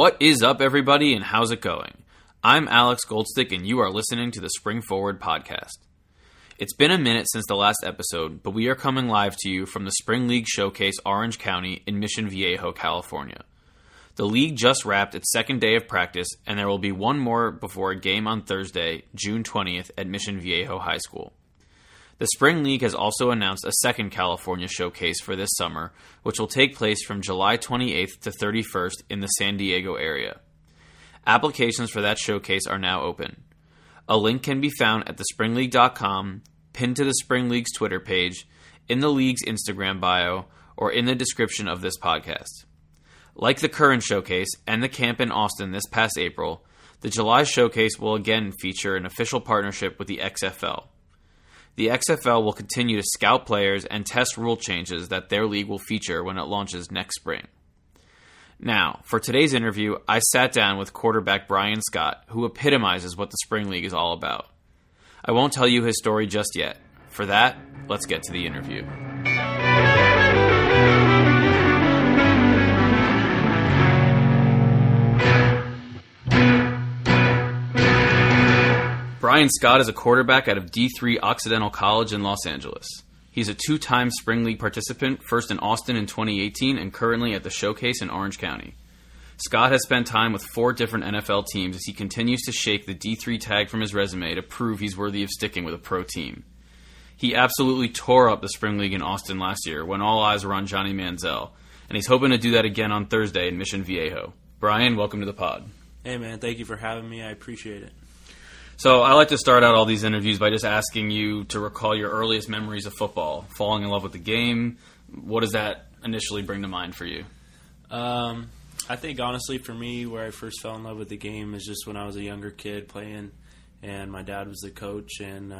What is up, everybody, and how's it going? I'm Alex Goldstick, and you are listening to the Spring Forward podcast. It's been a minute since the last episode, but we are coming live to you from the Spring League Showcase Orange County in Mission Viejo, California. The league just wrapped its second day of practice, and there will be one more before a game on Thursday, June 20th at Mission Viejo High School. The Spring League has also announced a second California showcase for this summer, which will take place from July 28th to 31st in the San Diego area. Applications for that showcase are now open. A link can be found at thespringleague.com, pinned to the Spring League's Twitter page, in the league's Instagram bio, or in the description of this podcast. Like the current showcase and the camp in Austin this past April, the July showcase will again feature an official partnership with the XFL. The XFL will continue to scout players and test rule changes that their league will feature when it launches next spring. Now, for today's interview, I sat down with quarterback Bryan Scott, who epitomizes what the Spring League is all about. I won't tell you his story just yet. For that, let's get to the interview. Bryan Scott is a quarterback out of D3 Occidental College in Los Angeles. He's a two-time Spring League participant, first in Austin in 2018 and currently at the Showcase in Orange County. Scott has spent time with 4 different NFL teams as he continues to shake the D3 tag from his resume to prove he's worthy of sticking with a pro team. He absolutely tore up the Spring League in Austin last year when all eyes were on Johnny Manziel, and he's hoping to do that again on Thursday in Mission Viejo. Bryan, welcome to the pod. Hey man, thank you for having me. I appreciate it. So I like to start out all these interviews by just asking you to recall your earliest memories of football, falling in love with the game. What does that initially bring to mind for you? I think honestly for me, where I first fell in love with the game is just when I was a younger kid playing, and my dad was the coach, and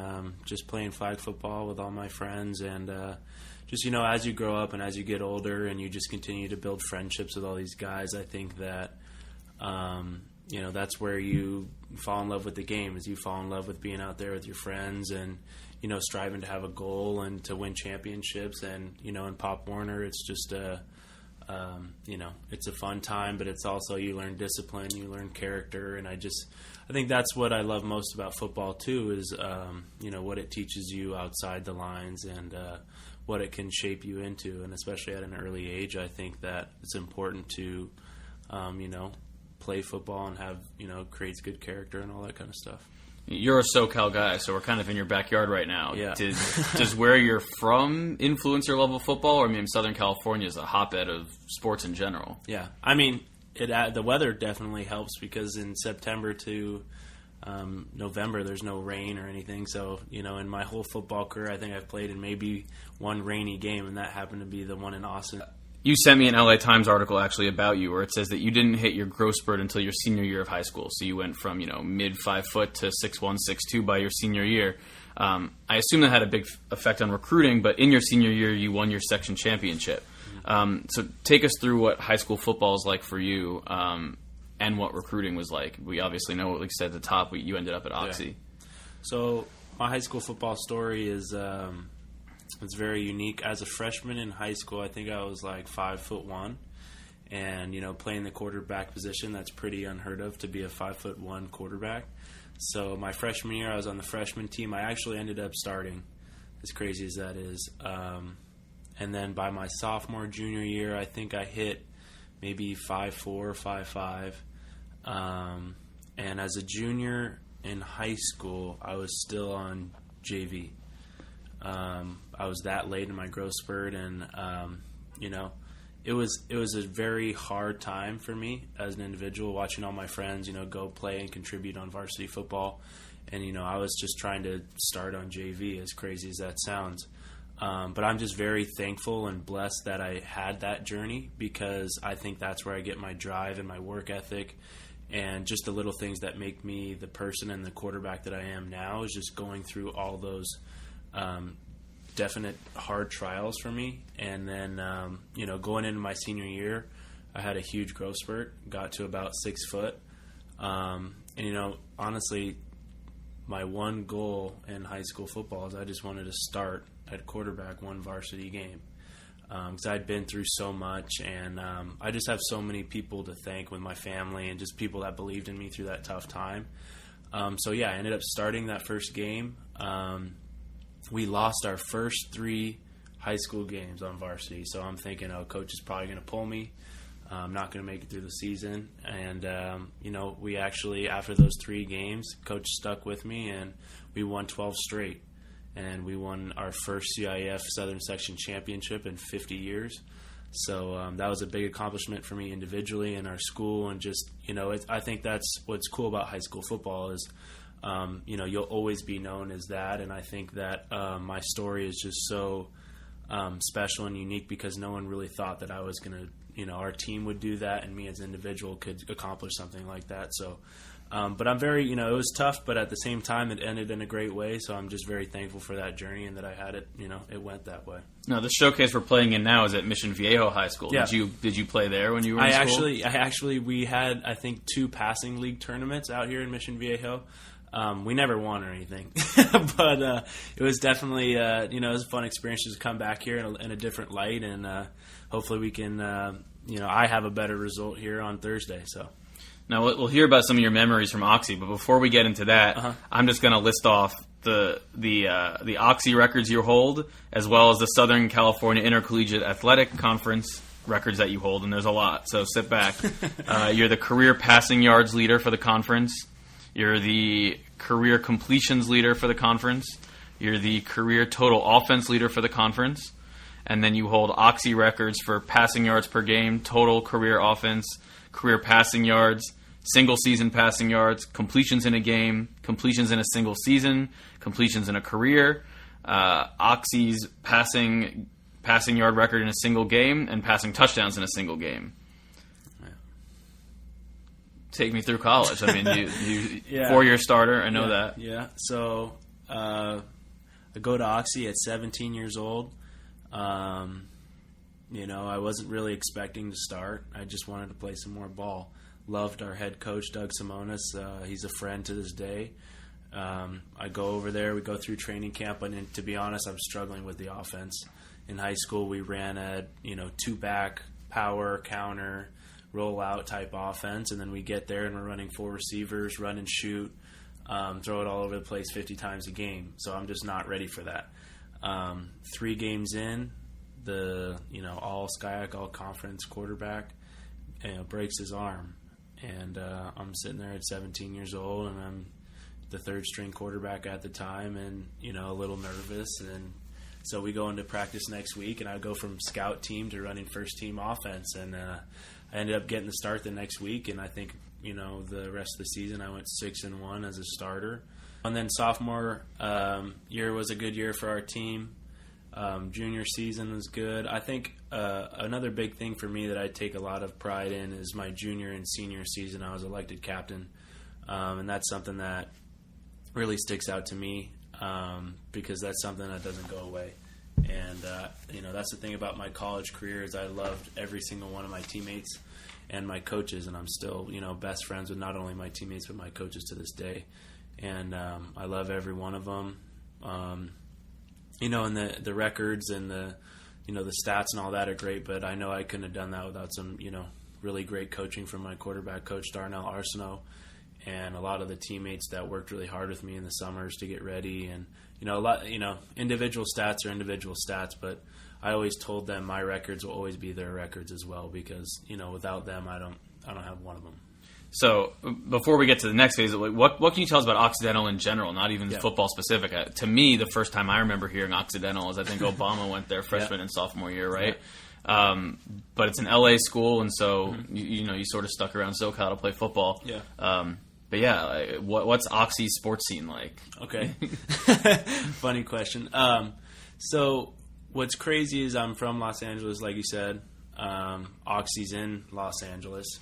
just playing flag football with all my friends. And just, as you grow up and as you get older and you just continue to build friendships with all these guys, I think that that's where you fall in love with the game, is you fall in love with being out there with your friends and, striving to have a goal and to win championships. And, in Pop Warner, it's just it's a fun time, but it's also, you learn discipline, you learn character. And I think that's what I love most about football too, is, what it teaches you outside the lines and, what it can shape you into. And especially at an early age, I think that it's important to, play football and have, creates good character and all that kind of stuff. You're a SoCal guy, so we're kind of in your backyard right now. Yeah. Does where you're from influence your love of football? Or, Southern California is a hotbed of sports in general. Yeah. The weather definitely helps because in September to November, there's no rain or anything. So, in my whole football career, I think I've played in maybe one rainy game, and that happened to be the one in Austin. You sent me an LA Times article actually about you where it says that you didn't hit your growth spurt until your senior year of high school. So you went from, mid 5 foot to 6'1", 6'2" by your senior year. I assume that had a big effect on recruiting, but in your senior year, you won your section championship. So take us through what high school football is like for you and what recruiting was like. We obviously know, like you said at the top, you ended up at Oxy. Yeah. So my high school football story is... it's very unique. As a freshman in high school, I think I was like 5'1", and playing the quarterback position, that's pretty unheard of to be a 5'1" quarterback. So my freshman year, I was on the freshman team. I actually ended up starting, as crazy as that is. And then by my sophomore, junior year, I think I hit maybe 5'4", 5'5". And as a junior in high school, I was still on JV. I was that late in my growth spurt, and it was a very hard time for me as an individual, watching all my friends go play and contribute on varsity football, and I was just trying to start on JV, as crazy as that sounds. But I'm just very thankful and blessed that I had that journey, because I think that's where I get my drive and my work ethic, and just the little things that make me the person and the quarterback that I am now, is just going through all those definite hard trials for me. And then, going into my senior year, I had a huge growth spurt, got to about 6 foot. And, honestly, my one goal in high school football is I just wanted to start at quarterback one varsity game. because I'd been through so much, and I just have so many people to thank with my family and just people that believed in me through that tough time. I ended up starting that first game. We lost our first 3 high school games on varsity, so I'm thinking, coach is probably going to pull me. I'm not going to make it through the season. And, we actually, after those 3 games, coach stuck with me, and we won 12 straight. And we won our first CIF Southern Section Championship in 50 years. So that was a big accomplishment for me individually and our school. And just, I think that's what's cool about high school football is, you'll always be known as that. And I think that my story is just so special and unique because no one really thought that I was going to, our team would do that and me as an individual could accomplish something like that. So, but I'm very, it was tough, but at the same time it ended in a great way. So I'm just very thankful for that journey and that I had it, it went that way. Now, the showcase we're playing in now is at Mission Viejo High School. Yeah. Did you play there when you were in school? We had, I think, 2 passing league tournaments out here in Mission Viejo. We never won or anything, but it was definitely, it was a fun experience to come back here in a different light, and hopefully we can, I have a better result here on Thursday. So now we'll hear about some of your memories from Oxy, but before we get into that, I'm just going to list off the Oxy records you hold, as well as the Southern California Intercollegiate Athletic Conference records that you hold, and there's a lot. So sit back. You're the career passing yards leader for the conference. You're the career completions leader for the conference. You're the career total offense leader for the conference. And then you hold Oxy records for passing yards per game, total career offense, career passing yards, single season passing yards, completions in a game, completions in a single season, completions in a career, Oxy's passing yard record in a single game, and passing touchdowns in a single game. Take me through college. I mean, you Yeah. 4-year starter. I know that. Yeah. So I go to Oxy at 17 years old. I wasn't really expecting to start. I just wanted to play some more ball. Loved our head coach, Doug Simonis. He's a friend to this day. I go over there. We go through training camp. And to be honest, I'm struggling with the offense. In high school, we ran a 2-back, power, counter, roll-out type offense, and then we get there and we're running 4 receivers, run and shoot, throw it all over the place 50 times a game. So I'm just not ready for that. 3 games in, the all SCIAC, all conference quarterback breaks his arm, and I'm sitting there at 17 years old, and I'm the 3rd string quarterback at the time, and a little nervous. And so we go into practice next week, and I go from scout team to running first team offense, and I ended up getting the start the next week, and I think, the rest of the season I went 6-1 as a starter. And then sophomore year was a good year for our team. Junior season was good. I think another big thing for me that I take a lot of pride in is my junior and senior season. I was elected captain, and that's something that really sticks out to me because that's something that doesn't go away. And, that's the thing about my college career is I loved every single one of my teammates and my coaches, and I'm still, best friends with not only my teammates but my coaches to this day. And I love every one of them. And the records and the stats and all that are great, but I know I couldn't have done that without some, really great coaching from my quarterback coach, Darnell Arsenault, and a lot of the teammates that worked really hard with me in the summers to get ready. And individual stats are individual stats, but I always told them my records will always be their records as well because without them I don't have one of them. So before we get to the next phase, what can you tell us about Occidental in general, not even football specific? To me, the first time I remember hearing Occidental is I think Obama went there freshman and sophomore year, right? Yeah. But it's an LA school, and so you sort of stuck around SoCal to play football. Yeah. But yeah, what's Oxy's sports scene like? Okay. Funny question. So what's crazy is I'm from Los Angeles, like you said. Oxy's in Los Angeles.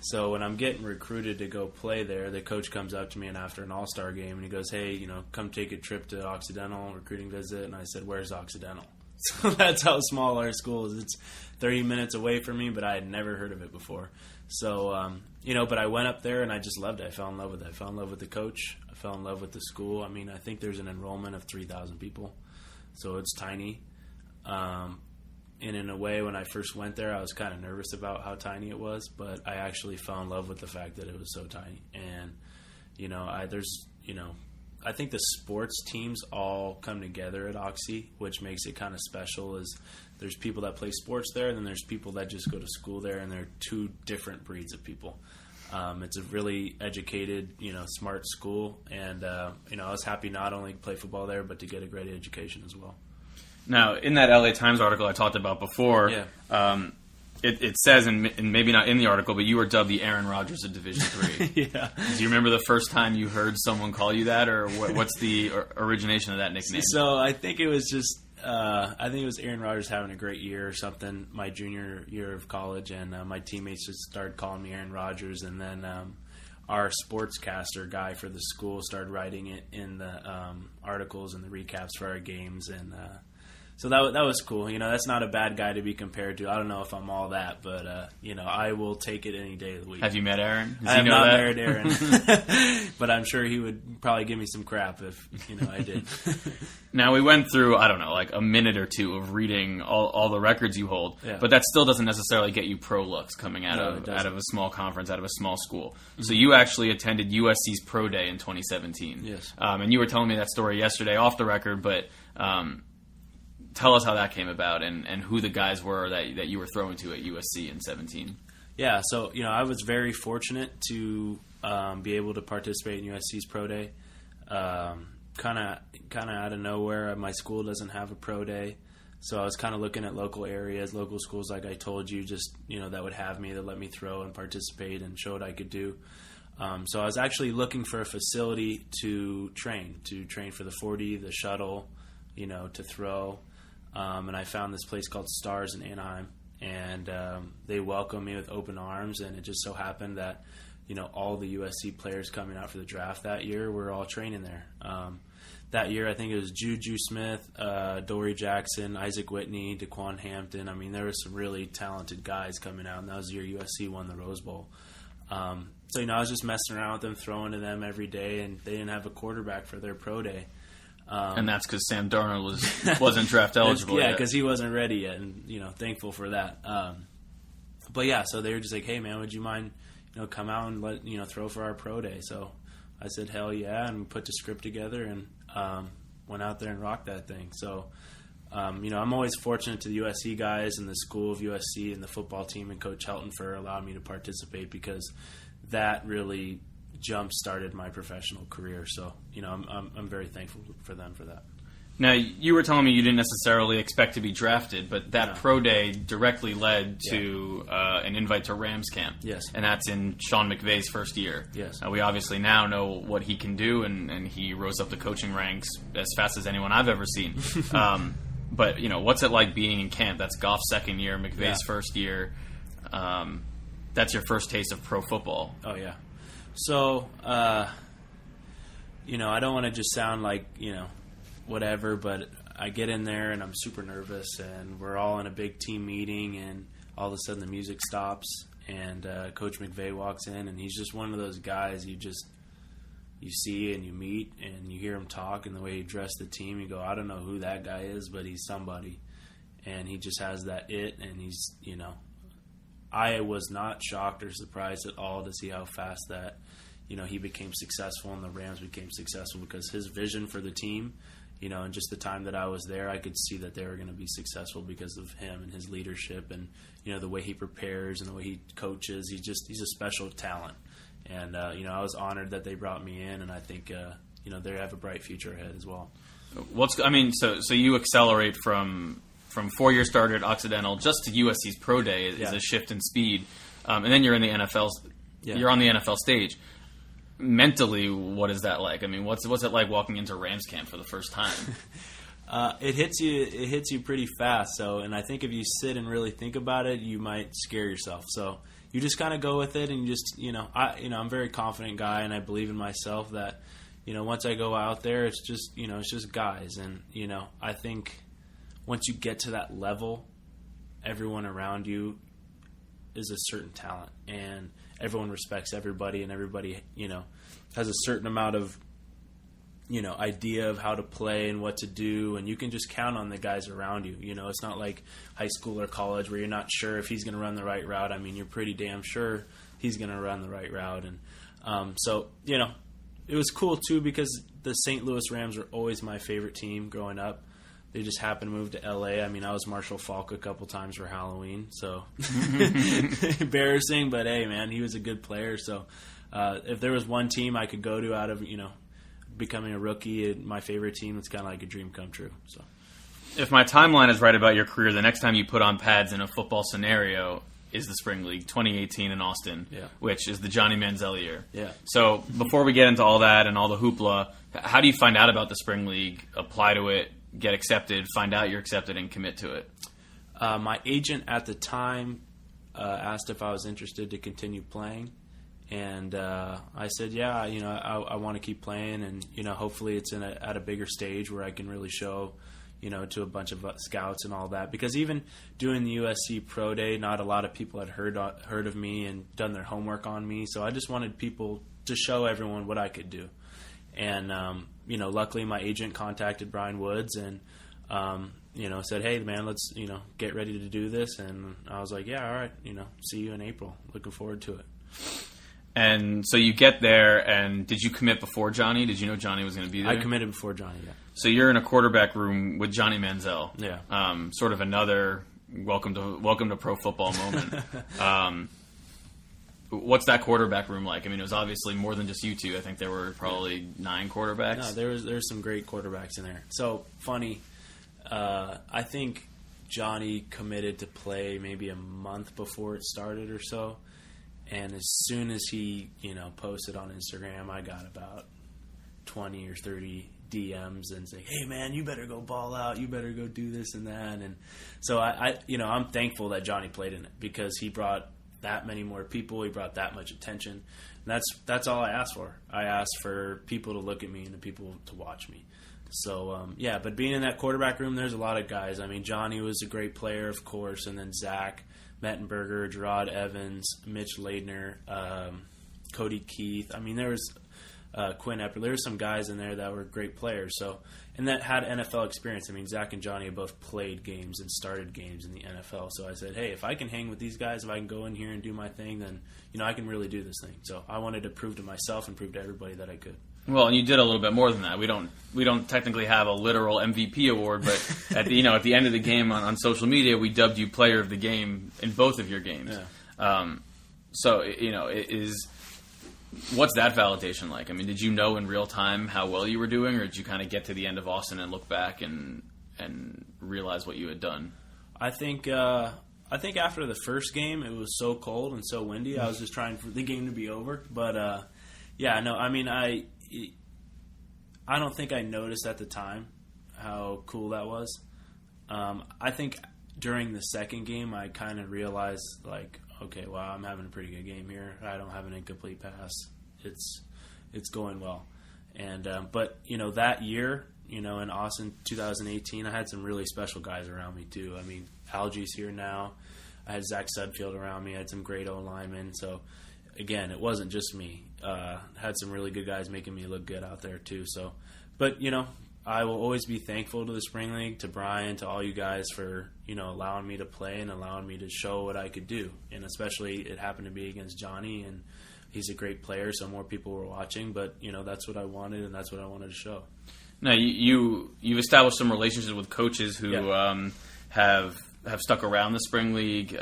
So when I'm getting recruited to go play there, the coach comes up to me and after an all-star game, and he goes, hey, come take a trip to Occidental, recruiting visit. And I said, where's Occidental? So that's how small our school is. It's 30 minutes away from me, but I had never heard of it before. So, but I went up there and I just loved it. I fell in love with it. I fell in love with the coach. I fell in love with the school. I mean, I think there's an enrollment of 3,000 people. So it's tiny. And in a way, when I first went there, I was kind of nervous about how tiny it was, but I actually fell in love with the fact that it was so tiny. And, I think the sports teams all come together at Oxy, which makes it kind of special. Is there's people that play sports there, and then there's people that just go to school there, and they're two different breeds of people. It's a really educated, smart school, and I was happy not only to play football there, but to get a great education as well. Now, in that LA Times article I talked about before, it says, and maybe not in the article, but you were dubbed the Aaron Rodgers of Division III. Yeah. Do you remember the first time you heard someone call you that, or what's the origination of that nickname? So I think it was just, Aaron Rodgers having a great year or something, my junior year of college, and my teammates just started calling me Aaron Rodgers, and then our sportscaster guy for the school started writing it in the articles and the recaps for our games, and so that was cool. That's not a bad guy to be compared to. I don't know if I'm all that, but I will take it any day of the week. Have you met Aaron? I have not married Aaron, but I'm sure he would probably give me some crap if I did. Now, we went through, I don't know, like a minute or two of reading all the records you hold, but that still doesn't necessarily get you pro looks coming out of a small conference, out of a small school. Mm-hmm. So you actually attended USC's Pro Day in 2017. Yes. And you were telling me that story yesterday off the record, but tell us how that came about and who the guys were that you were throwing to at USC in 17. Yeah, so I was very fortunate to be able to participate in USC's Pro Day. Kind of out of nowhere, my school doesn't have a Pro Day, so I was kind of looking at local areas, local schools, like I told you, just that would have me, that let me throw and participate and show what I could do. So I was actually looking for a facility to train for the 40, the shuttle, to throw. And I found this place called Stars in Anaheim, and they welcomed me with open arms, and it just so happened that all the USC players coming out for the draft that year were all training there. That year, I think it was Juju Smith, Dory Jackson, Isaac Whitney, Daquan Hampton. I mean, there were some really talented guys coming out, and that was the year USC won the Rose Bowl. So I was just messing around with them, throwing to them every day, and they didn't have a quarterback for their pro day. And that's because Sam Darnold wasn't draft eligible yet. yet. Yeah, because he wasn't ready yet, and thankful for that. But yeah, so they were just like, "Hey man, would you mind come out and let throw for our pro day?" So I said, "Hell yeah!" and we put the script together and went out there and rocked that thing. So I'm always fortunate to the USC guys and the school of USC and the football team and Coach Helton for allowing me to participate, because that really jump-started my professional career. So, I'm very thankful for them for that. Now, you were telling me you didn't necessarily expect to be drafted, but that pro day directly led to an invite to Rams camp. Yes. And that's in Sean McVay's first year. Yes. We obviously now know what he can do, and he rose up the coaching ranks as fast as anyone I've ever seen. But, what's it like being in camp? That's Goff's second year, McVay's first year. That's your first taste of pro football. Oh, yeah. So, I don't want to just sound like, whatever, but I get in there and I'm super nervous, and we're all in a big team meeting, and all of a sudden the music stops, and Coach McVay walks in, and he's just one of those guys you see and you meet and you hear him talk, and the way he dressed the team, you go, I don't know who that guy is, but he's somebody. And he just has that it, and he's, I was not shocked or surprised at all to see how fast that, he became successful and the Rams became successful, because his vision for the team, and just the time that I was there, I could see that they were going to be successful because of him and his leadership and, the way he prepares and the way he coaches. He's a special talent. And, I was honored that they brought me in, and I think, they have a bright future ahead as well. So you accelerate from 4-year starter at Occidental just to USC's Pro Day is a shift in speed, and then you're in the NFL. You're on the NFL stage. Mentally, what is that like? I mean, what's it like walking into Rams camp for the first time? It hits you pretty fast. So, and I think if you sit and really think about it, you might scare yourself. So you just kind of go with it, and you just I'm a very confident guy, and I believe in myself that once I go out there, it's just guys, and I think once you get to that level, everyone around you is a certain talent, and everyone respects everybody, and everybody, has a certain amount of idea of how to play and what to do, and you can just count on the guys around you. It's not like high school or college where you're not sure if he's going to run the right route. I mean, you're pretty damn sure he's going to run the right route. And so, it was cool, too, because the St. Louis Rams were always my favorite team growing up. They just happened to move to L.A. I mean, I was Marshall Faulk a couple times for Halloween, so embarrassing. But, hey, man, he was a good player. So if there was one team I could go to out of, becoming a rookie, my favorite team, it's kind of like a dream come true. So, if my timeline is right about your career, the next time you put on pads in a football scenario is the Spring League, 2018 in Austin, which is the Johnny Manziel year. Yeah. So before we get into all that and all the hoopla, how do you find out about the Spring League, apply to it, get accepted, find out you're accepted, and commit to it? My agent at the time asked if I was interested to continue playing. And I said, yeah, I want to keep playing, and hopefully it's at a bigger stage where I can really show, to a bunch of scouts and all that. Because even doing the USC Pro Day, not a lot of people had heard of me and done their homework on me. So I just wanted people to show everyone what I could do. And luckily my agent contacted Brian Woods and said, hey man, let's get ready to do this. And I was like, yeah, all right, see you in April. Looking forward to it. And so you get there, and did you commit before Johnny? Did you know Johnny was going to be there? I committed before Johnny, yeah. So you're in a quarterback room with Johnny Manziel. Yeah. Sort of another welcome to pro football moment. What's that quarterback room like? I mean, it was obviously more than just you two. I think there were probably 9 quarterbacks. No, there's some great quarterbacks in there. So, funny, I think Johnny committed to play maybe a month before it started or so. And as soon as he, posted on Instagram, I got about 20 or 30 DMs and say, hey man, you better go ball out. You better go do this and that. And so I'm thankful that Johnny played in it because he brought that many more people. He brought that much attention. And that's all I asked for. I asked for people to look at me and the people to watch me. So, but being in that quarterback room, there's a lot of guys. I mean, Johnny was a great player, of course, and then Zach Mettenberger, Gerard Evans, Mitch Leidner, Cody Keith. I mean, there was Quinn Epper. There were some guys in there that were great players. So, and that had NFL experience. I mean, Zach and Johnny have both played games and started games in the NFL. So I said, hey, if I can hang with these guys, if I can go in here and do my thing, then I can really do this thing. So I wanted to prove to myself and prove to everybody that I could. Well, and you did a little bit more than that. We don't technically have a literal MVP award, but at the end of the game on social media, we dubbed you player of the game in both of your games. Yeah. What's that validation like? I mean, did you know in real time how well you were doing, or did you kind of get to the end of Austin and look back and realize what you had done? I think after the first game, it was so cold and so windy. I was just trying for the game to be over. But I mean, I don't think I noticed at the time how cool that was. I think during the second game, I kind of realized, like, okay, wow, I'm having a pretty good game here. I don't have an incomplete pass. It's going well. And but that year, in Austin 2018, I had some really special guys around me too. I mean, Algie's here now. I had Zach Sudfield around me. I had some great O-linemen. So again, it wasn't just me. Had some really good guys making me look good out there too. So, but I will always be thankful to the Spring League, to Brian, to all you guys for allowing me to play and allowing me to show what I could do. And especially it happened to be against Johnny, and he's a great player, so more people were watching. But that's what I wanted, and that's what I wanted to show. Now you've established some relationships with coaches who have stuck around the Spring League.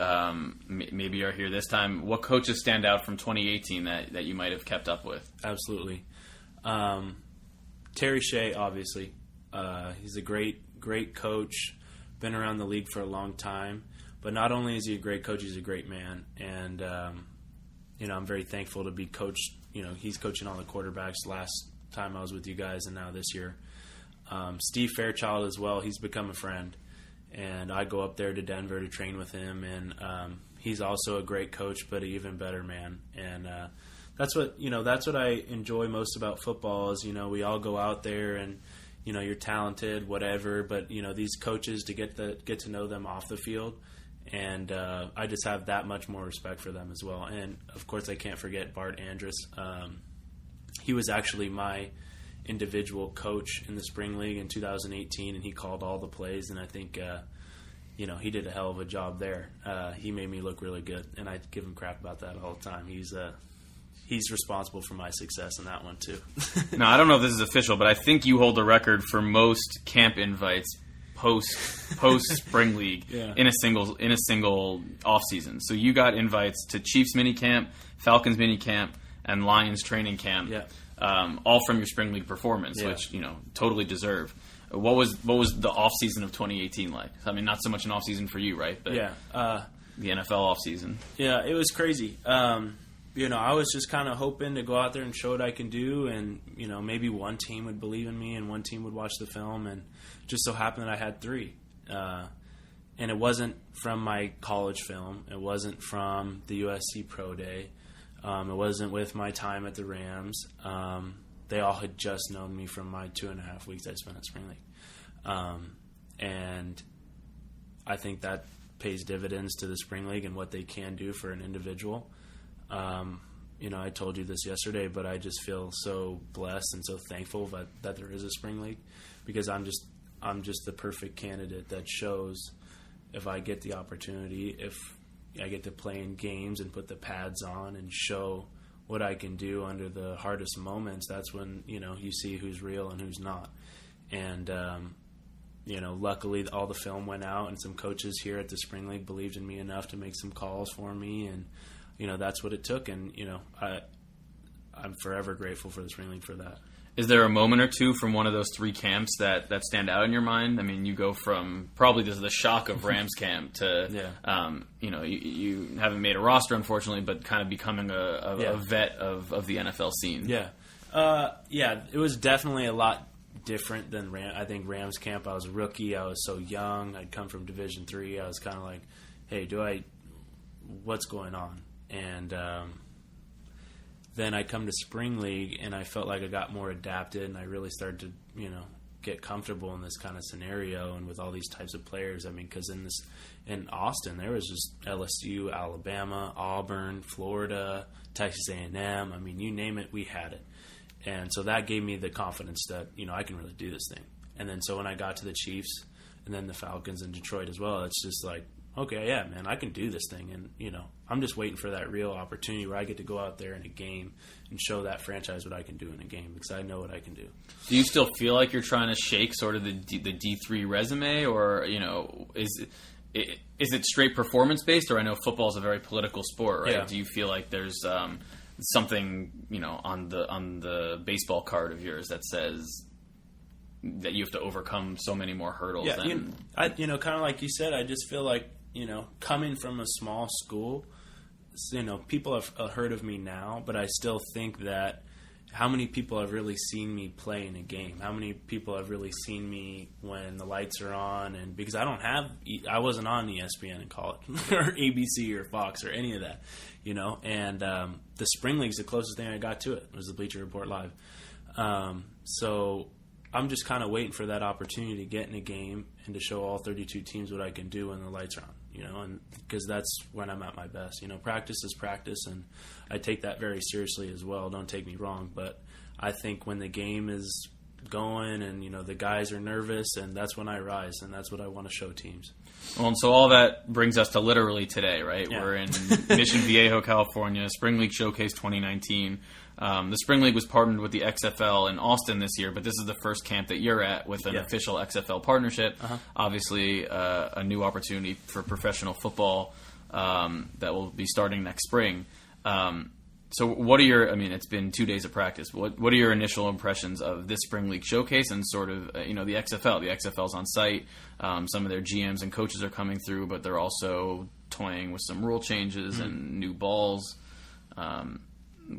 Maybe are here this time. What coaches stand out from 2018 that you might have kept up with? Absolutely. Terry Shea, obviously. He's a great coach, been around the league for a long time. But not only is he a great coach, he's a great man. And, I'm very thankful to be coached. He's coaching all the quarterbacks last time I was with you guys and now this year. Steve Fairchild as well. He's become a friend. And I go up there to Denver to train with him. And he's also a great coach, but an even better man. And that's what I enjoy most about football is, we all go out there and, you're talented, whatever, but, these coaches, to get to know them off the field. And I just have that much more respect for them as well. And, of course, I can't forget Bart Andrus. He was actually my individual coach in the spring league in 2018, and he called all the plays, and I think he did a hell of a job there. He made me look really good, and I give him crap about that all the time. He's responsible for my success in that one too. Now, I don't know if this is official, but I think you hold the record for most camp invites post spring league in a single off season. So you got invites to Chiefs mini camp, Falcons mini camp, and Lions training camp, all from your spring league performance, which totally deserve. What was the off season of 2018 like? I mean, not so much an off season for you, right? But the NFL off season. Yeah, it was crazy. I was just kind of hoping to go out there and show what I can do, and maybe one team would believe in me and one team would watch the film, and just so happened that I had 3. And it wasn't from my college film. It wasn't from the USC Pro Day. It wasn't with my time at the Rams. They all had just known me from my 2.5 weeks I spent at Spring League. And I think that pays dividends to the Spring League and what they can do for an individual. I told you this yesterday, but I just feel so blessed and so thankful that there is a Spring League, because I'm just the perfect candidate that shows, if I get the opportunity, if I get to play in games and put the pads on and show what I can do under the hardest moments, that's when, you see who's real and who's not. And, luckily all the film went out, and some coaches here at the Spring League believed in me enough to make some calls for me, and that's what it took, and I'm forever grateful for the Spring League for that. Is there a moment or two from one of those 3 camps that stand out in your mind? I mean, you go from probably the shock of Rams camp to, you haven't made a roster, unfortunately, but kind of becoming a vet of the NFL scene. Yeah. It was definitely a lot different than I think Rams camp. I was a rookie. I was so young. I'd come from Division III. I was kind of like, hey, what's going on? And then I come to Spring League, and I felt like I got more adapted, and I really started to, get comfortable in this kind of scenario and with all these types of players. I mean, because in Austin, there was just LSU, Alabama, Auburn, Florida, Texas A&M. I mean, you name it, we had it. And so that gave me the confidence that, I can really do this thing. And then so when I got to the Chiefs and then the Falcons and Detroit as well, it's just like, okay, yeah, man, I can do this thing. And, I'm just waiting for that real opportunity where I get to go out there in a game and show that franchise what I can do in a game, because I know what I can do. Do you still feel like you're trying to shake sort of the D3 resume, or, is it straight performance-based? Or I know football is a very political sport, right? Yeah. Do you feel like there's something, on the baseball card of yours that says that you have to overcome so many more hurdles? Yeah, kind of like you said, I just feel like, coming from a small school, people have heard of me now, but I still think that how many people have really seen me play in a game? How many people have really seen me when the lights are on? And because I wasn't on ESPN in college or ABC or Fox or any of that, and the Spring League's the closest thing I got to it, was the Bleacher Report Live. So I'm just kind of waiting for that opportunity to get in a game and to show all 32 teams what I can do when the lights are on, and because that's when I'm at my best. Practice is practice, and I take that very seriously as well. Don't take me wrong, but I think when the game is going and, the guys are nervous, and that's when I rise, and that's what I want to show teams. Well, and so all that brings us to literally today, right? Yeah. We're in Mission Viejo, California, Spring League Showcase 2019. The Spring League was partnered with the XFL in Austin this year, but this is the first camp that you're at with an official XFL partnership. Uh-huh. Obviously, a new opportunity for professional football that will be starting next spring. So what are it's been 2 days of practice. What are your initial impressions of this Spring League Showcase and sort of, the XFL? The XFL's on site. Some of their GMs and coaches are coming through, but they're also toying with some rule changes and new balls.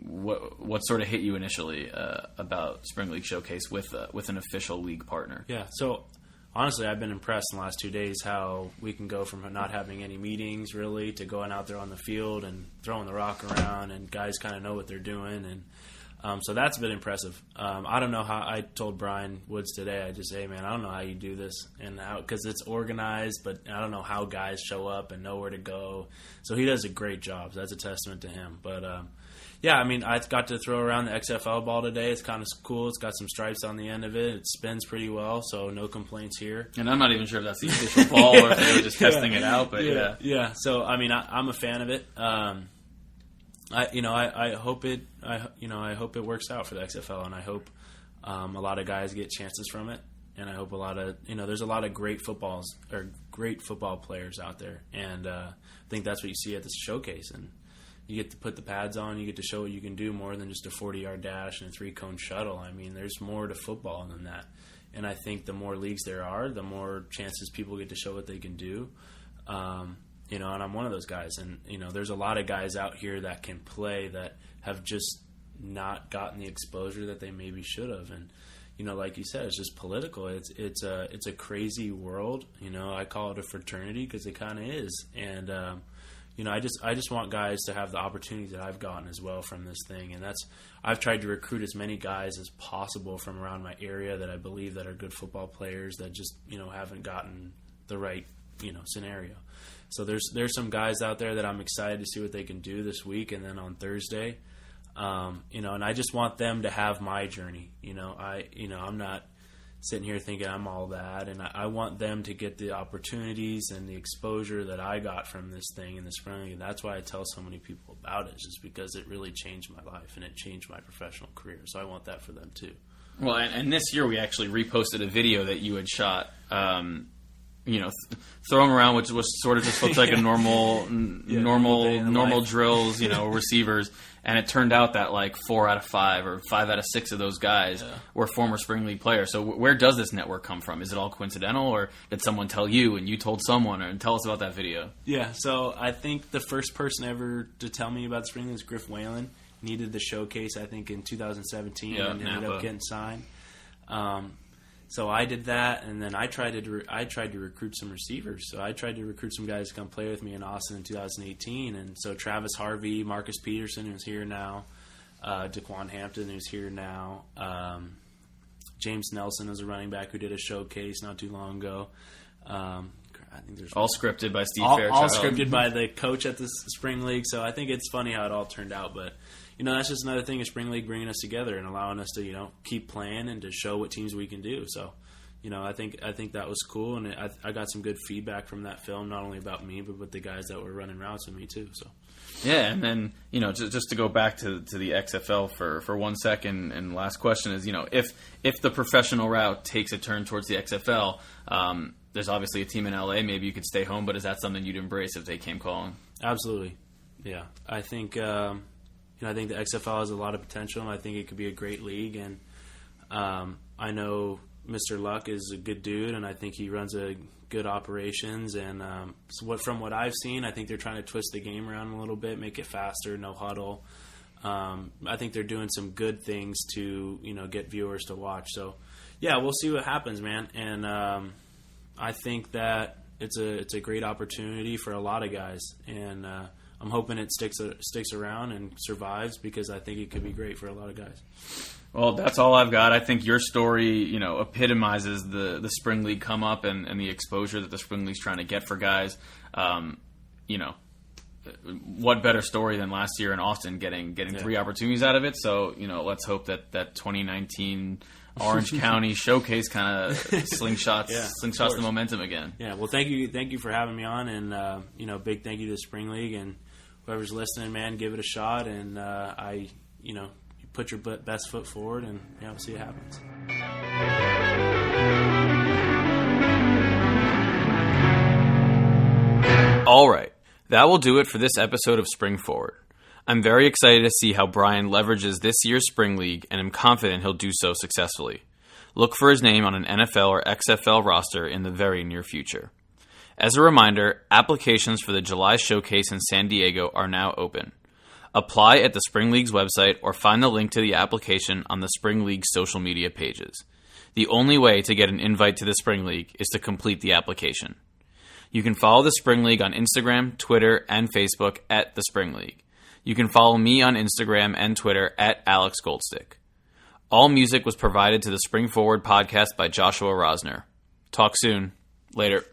What sort of hit you initially about Spring League Showcase with an official league partner? Yeah, so honestly, I've been impressed in the last 2 days how we can go from not having any meetings really to going out there on the field and throwing the rock around, and guys kind of know what they're doing, and so that's been impressive. I don't know how. I told Brian Woods today, I just say, man, I don't know how you do this, and how, because it's organized, but I don't know how guys show up and know where to go. So he does a great job. So that's a testament to him. But Yeah, I mean, I got to throw around the XFL ball today. It's kind of cool. It's got some stripes on the end of it. It spins pretty well, so no complaints here. And I'm not even sure if that's the official ball or if they were just testing it out, but yeah. Yeah, so, I mean, I'm a fan of it. I hope it works out for the XFL, and I hope a lot of guys get chances from it. And I hope a lot of, there's a lot of great football players out there. And I think that's what you see at this showcase. And you get to put the pads on. You get to show what you can do more than just a 40-yard dash and a 3-cone shuttle. I mean, there's more to football than that. And I think the more leagues there are, the more chances people get to show what they can do. And I'm one of those guys. And, there's a lot of guys out here that can play that have just not gotten the exposure that they maybe should have. And, like you said, it's just political. It's a crazy world. I call it a fraternity because it kind of is. And I just want guys to have the opportunities that I've gotten as well from this thing. And I've tried to recruit as many guys as possible from around my area that I believe that are good football players that just haven't gotten the right scenario. So there's some guys out there that I'm excited to see what they can do this week and then on Thursday. And I just want them to have my journey. I'm not sitting here thinking I'm all that, and I want them to get the opportunities and the exposure that I got from this thing in the spring league. And that's why I tell so many people about it, just because it really changed my life and it changed my professional career. So I want that for them too. Well, and this year we actually reposted a video that you had shot. Throwing around, which was sort of just looked like a normal drills, receivers. And it turned out that like 4 out of 5 or 5 out of 6 of those guys were former spring league players. So where does this network come from? Is it all coincidental, or did someone tell you and you told someone? And tell us about that video. Yeah, so I think the first person ever to tell me about spring league was Griff Whalen. Needed the showcase, I think, in 2017 and ended up getting signed. So I did that, and then I tried to recruit some receivers. So I tried to recruit some guys to come play with me in Austin in 2018. And so Travis Harvey, Marcus Peterson, who's here now, Daquan Hampton, who's here now, James Nelson is a running back who did a showcase not too long ago. I think there's all scripted by Steve Fairchild. All scripted by the coach at the spring league. So I think it's funny how it all turned out, but. That's just another thing of spring league bringing us together and allowing us to, keep playing and to show what teams we can do. So, I think that was cool, and I got some good feedback from that film, not only about me, but with the guys that were running routes with me too. So, yeah, and then just to go back to the XFL for 1 second, and last question is, if the professional route takes a turn towards the XFL, there's obviously a team in LA. Maybe you could stay home, but is that something you'd embrace if they came calling? Absolutely, yeah. I think. I think the XFL has a lot of potential, and I think it could be a great league. And I know Mr. Luck is a good dude, and I think he runs a good operations. And from what I've seen, I think they're trying to twist the game around a little bit, make it faster, no huddle. I think they're doing some good things to get viewers to watch. So yeah, we'll see what happens, man. And I think that it's a great opportunity for a lot of guys, and I'm hoping it sticks around and survives, because I think it could be great for a lot of guys. Well, that's all I've got. I think your story, epitomizes the spring league come up and the exposure that the spring league's trying to get for guys. What better story than last year in Austin getting 3 opportunities out of it? So, let's hope that 2019 Orange County showcase kind of slingshots the momentum again. Yeah. Well, thank you for having me on, and big thank you to the spring league, and whoever's listening, man, give it a shot, and you put your best foot forward, and we'll see what happens. All right, that will do it for this episode of Spring Forward. I'm very excited to see how Bryan leverages this year's Spring League, and I'm confident he'll do so successfully. Look for his name on an NFL or XFL roster in the very near future. As a reminder, applications for the July showcase in San Diego are now open. Apply at the Spring League's website or find the link to the application on the Spring League's social media pages. The only way to get an invite to the Spring League is to complete the application. You can follow the Spring League on Instagram, Twitter, and Facebook at the Spring League. You can follow me on Instagram and Twitter at Alex Goldstick. All music was provided to the Spring Forward podcast by Joshua Rosner. Talk soon. Later.